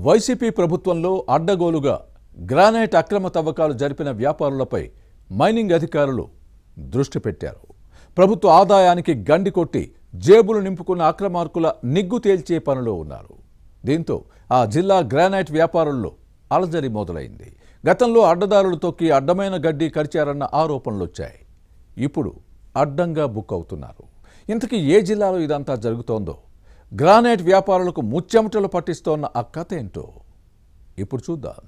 YCP ప్రభుత్వంలో అడ్డగోలుగా granite అక్రమ తవ్వకాలు జరిపిన వ్యాపారులపై మైనింగ్ అధికారులు దృష్టి పెట్టారు. ప్రభుత్వ ఆదాయానికి గండి కొట్టి జేబులు నింపుకున్న అక్రమార్కుల నిగ్గు తేల్చే పనిలో ఉన్నారు. దీంతో ఆ జిల్లా గ్రానైట్ వ్యాపారుల్లో అలజడి మొదలైంది. గతంలో అడ్డదారులు తొక్కి అడ్డమైన గడ్డి కరిచారన్న ఆరోపణలు వచ్చాయి. ఇప్పుడు అడ్డంగా బుక్ అవుతున్నారు. ఇంతకీ ఏ జిల్లాలో ఇదంతా జరుగుతోందో, గ్రానైట్ వ్యాపారులకు ముచ్చెమటలు పట్టిస్తోన్న ఆ కథ ఏంటో ఇప్పుడు చూద్దాం.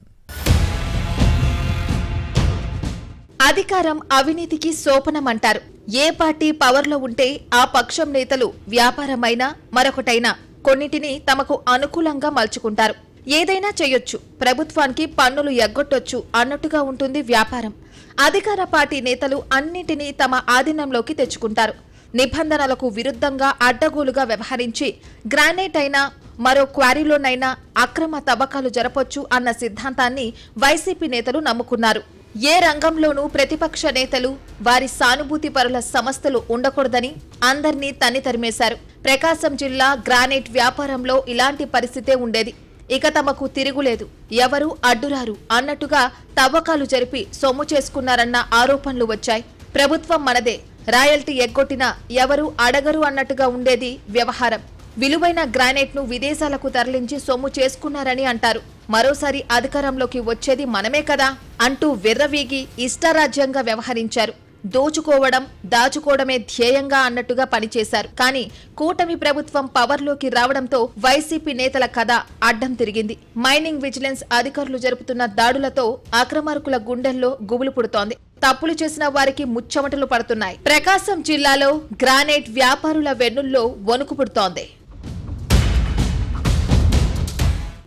అధికారం అవినీతికి సోపనమంటారు. ఏ పార్టీ పవర్లో ఉంటే ఆ పక్షం నేతలు వ్యాపారమైనా మరొకటైనా కొన్నిటిని తమకు అనుకూలంగా మలుచుకుంటారు. ఏదైనా చేయొచ్చు, ప్రభుత్వానికి పన్నులు ఎగ్గొట్టొచ్చు అన్నట్టుగా ఉంటుంది వ్యాపారం. అధికార పార్టీ నేతలు అన్నింటినీ తమ ఆధీనంలోకి తెచ్చుకుంటారు. నిబంధనలకు విరుద్ధంగా అడ్డగోలుగా వ్యవహరించి గ్రానైట్ అయినా మరో క్వారీలోనైనా అక్రమ తవ్వకాలు జరపొచ్చు అన్న సిద్ధాంతాన్ని వైసీపీ నేతలు నమ్ముకున్నారు. ఏ రంగంలోనూ ప్రతిపక్ష నేతలు, వారి సానుభూతి పరుల సంస్థలు ఉండకూడదని అందర్నీ తరిమేశారు. ప్రకాశం జిల్లా గ్రానైట్ వ్యాపారంలో ఇలాంటి పరిస్థితే ఉండేది. ఇక తమకు తిరుగులేదు, ఎవరూ అడ్డురారు అన్నట్టుగా తవ్వకాలు జరిపి సొమ్ము చేసుకున్నారన్న ఆరోపణలు వచ్చాయి. ప్రభుత్వం మనదే, రాయల్టీ ఎగ్గొట్టినా ఎవరూ అడగరు అన్నట్టుగా ఉండేది వ్యవహారం. విలువైన గ్రానైట్ ను విదేశాలకు తరలించి సొమ్ము చేసుకున్నారని అంటారు. మరోసారి అధికారంలోకి వచ్చేది మనమే కదా అంటూ విర్రవీగి ఇష్టారాజ్యంగా వ్యవహరించారు. దోచుకోవడం, దాచుకోవడమే ధ్యేయంగా అన్నట్టుగా పనిచేశారు. కానీ కూటమి ప్రభుత్వం పవర్లోకి రావడంతో వైసీపీ నేతల కథ అడ్డం తిరిగింది. మైనింగ్ విజిలెన్స్ అధికారులు జరుపుతున్న దాడులతో అక్రమార్కుల గుండెల్లో గుబులు పుడుతోంది. తప్పులు చేసిన వారికి ముచ్చెమటలు పడుతున్నాయి. ప్రకాశం జిల్లాలో గ్రానైట్ వ్యాపారుల వెన్నుల్లో వణుకు పుడుతోంది.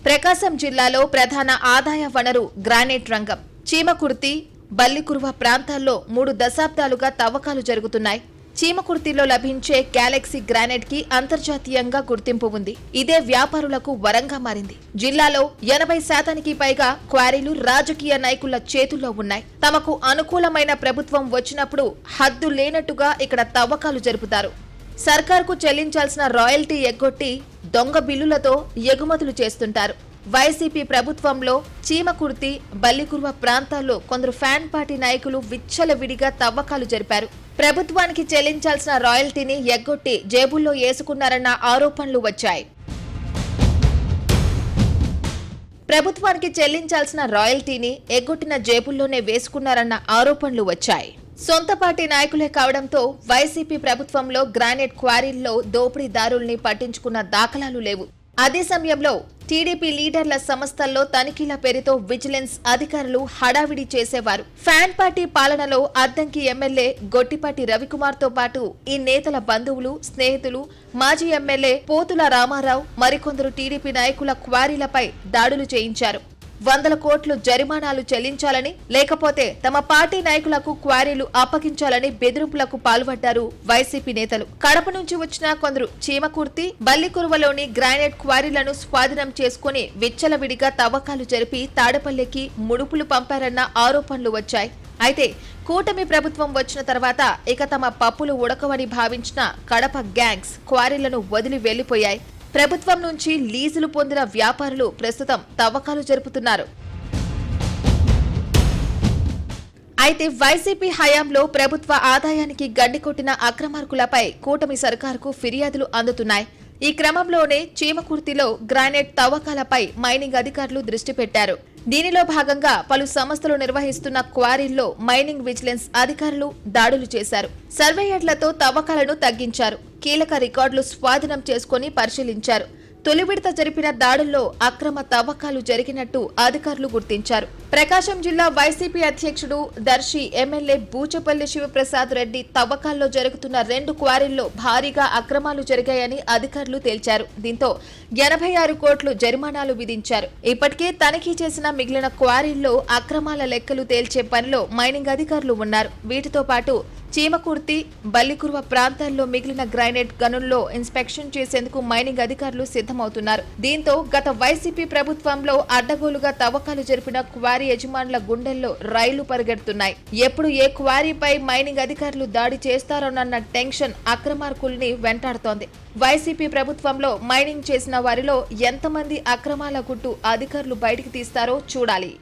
ప్రకాశం జిల్లాలో ప్రధాన ఆదాయ వనరు గ్రానైట్ రంగం. చీమకుర్తి, బల్లికురువ ప్రాంతాల్లో 3 దశాబ్దాలుగా తవ్వకాలు జరుగుతున్నాయి. చీమకుర్తిలో లభించే గ్యాలక్సీ గ్రానైట్ కి అంతర్జాతీయంగా గుర్తింపు ఉంది. ఇదే వ్యాపారులకు వరంగా మారింది. జిల్లాలో 80% పైగా క్వారీలు రాజకీయ నాయకుల చేతుల్లో ఉన్నాయి. తమకు అనుకూలమైన ప్రభుత్వం వచ్చినప్పుడు హద్దు లేనట్టుగా ఇక్కడ తవ్వకాలు జరుపుతారు. సర్కార్కు చెల్లించాల్సిన రాయల్టీ ఎగ్గొట్టి దొంగ బిల్లులతో ఎగుమతులు చేస్తుంటారు. వైసీపీ ప్రభుత్వంలో చీమకుర్తి, బల్లికురువ ప్రాంతాల్లో కొందరు ఫ్యాన్ పార్టీ నాయకులు విచ్చలవిడిగా తవ్వకాలు జరిపారు. ప్రభుత్వానికి చెల్లించాల్సిన రాయల్టీని ఎగ్గొట్టి జేబుల్లో వేసుకున్నారన్న ఆరోపణలు వచ్చాయి. ప్రభుత్వానికి చెల్లించాల్సిన రాయల్టీని ఎగ్గొట్టిన జేబుల్లోనే వేసుకున్నారన్న ఆరోపణలు వచ్చాయి. సొంత పార్టీ నాయకులే కావడంతో వైసీపీ ప్రభుత్వంలో గ్రానైట్ క్వారీల్లో దోపిడీదారుల్ని పట్టించుకున్న దాఖలాలు లేవు. అదే సమయంలో టీడీపీ లీడర్ల సంస్థల్లో తనిఖీల పేరుతో విజిలెన్స్ అధికారులు హడావిడి చేసేవారు. ఫ్యాన్ పార్టీ పాలనలో అద్దంకి ఎమ్మెల్యే గొట్టిపాటి రవికుమార్తో పాటు ఈ నేతల బంధువులు, స్నేహితులు, మాజీ ఎమ్మెల్యే పోతుల రామారావు, మరికొందరు టీడీపీ నాయకుల క్వారీలపై దాడులు చేయించారు. 100 కోట్లు జరిమానాలు చెల్లించాలని, లేకపోతే తమ పార్టీ నాయకులకు క్వారీలు అప్పగించాలని బెదిరింపులకు పాల్పడ్డారు వైసీపీ నేతలు. కడప నుంచి వచ్చిన కొందరు చీమకుర్తి, బల్లికురువలోని గ్రానైట్ క్వారీలను స్వాధీనం చేసుకుని విచ్చలవిడిగా తవ్వకాలు జరిపి తాడపల్లికి ముడుపులు పంపారన్న ఆరోపణలు వచ్చాయి. అయితే కూటమి ప్రభుత్వం వచ్చిన తర్వాత ఇక తమ పప్పులు ఉడకవని భావించిన కడప గ్యాంగ్స్ క్వారీలను వదిలి వెళ్లిపోయాయి. ప్రభుత్వం నుంచి లీజులు పొందిన వ్యాపారులు ప్రస్తుతం తవ్వకాలు జరుపుతున్నారు. అయితే వైసీపీ హయాంలో ప్రభుత్వ ఆదాయానికి గండి కొట్టిన అక్రమార్కులపై కూటమి సర్కారుకు ఫిర్యాదులు అందుతున్నాయి. ఈ క్రమంలోనే చీమకుర్తిలో గ్రానైట్ తవ్వకాలపై మైనింగ్ అధికారులు దృష్టి పెట్టారు. దీనిలో భాగంగా పలు సంస్థలు నిర్వహిస్తున్న క్వారీల్లో మైనింగ్ విజిలెన్స్ అధికారులు దాడులు చేశారు. సర్వేయర్లతో తవ్వకాలను తగ్గించారు. కీలక రికార్డులు స్వాధీనం చేసుకుని పరిశీలించారు. తొలి విడత జరిపిన దాడుల్లో అక్రమ తవ్వకాలు జరిగినట్టు అధికారులు గుర్తించారు. ప్రకాశం జిల్లా వైసీపీ అధ్యక్షుడు దర్శి ఎమ్మెల్యే బూచపల్లి శివప్రసాద్ రెడ్డి తవ్వకాల్లో జరుగుతున్న 2 క్వారీల్లో భారీగా అక్రమాలు జరిగాయని అధికారులు తేల్చారు. దీంతో 86 కోట్లు జరిమానాలు విధించారు. ఇప్పటికే తనిఖీ చేసిన మిగిలిన క్వారీల్లో అక్రమాల లెక్కలు తేల్చే పనిలో మైనింగ్ అధికారులు ఉన్నారు. వీటితో పాటు చీమకుర్తి, బల్లికురువ ప్రాంతాల్లో మిగిలిన గ్రానైట్ గనుల్లో ఇన్స్పెక్షన్ చేసేందుకు మైనింగ్ అధికారులు సిద్ధమవుతున్నారు. దీంతో గత వైసీపీ ప్రభుత్వంలో అడ్డగోలుగా తవ్వకాలు జరిపిన క్వారీ యజమానుల గుండెల్లో రైలు పరిగెడుతున్నాయి. ఎప్పుడు ఏ క్వారీపై మైనింగ్ అధికారులు దాడి చేస్తారోనన్న టెన్షన్ అక్రమార్కుల్ని వెంటాడుతోంది. వైసీపీ ప్రభుత్వంలో మైనింగ్ చేసిన వారిలో ఎంతమంది అక్రమాల గుట్టు అధికారులు బయటికి తీస్తారో చూడాలి.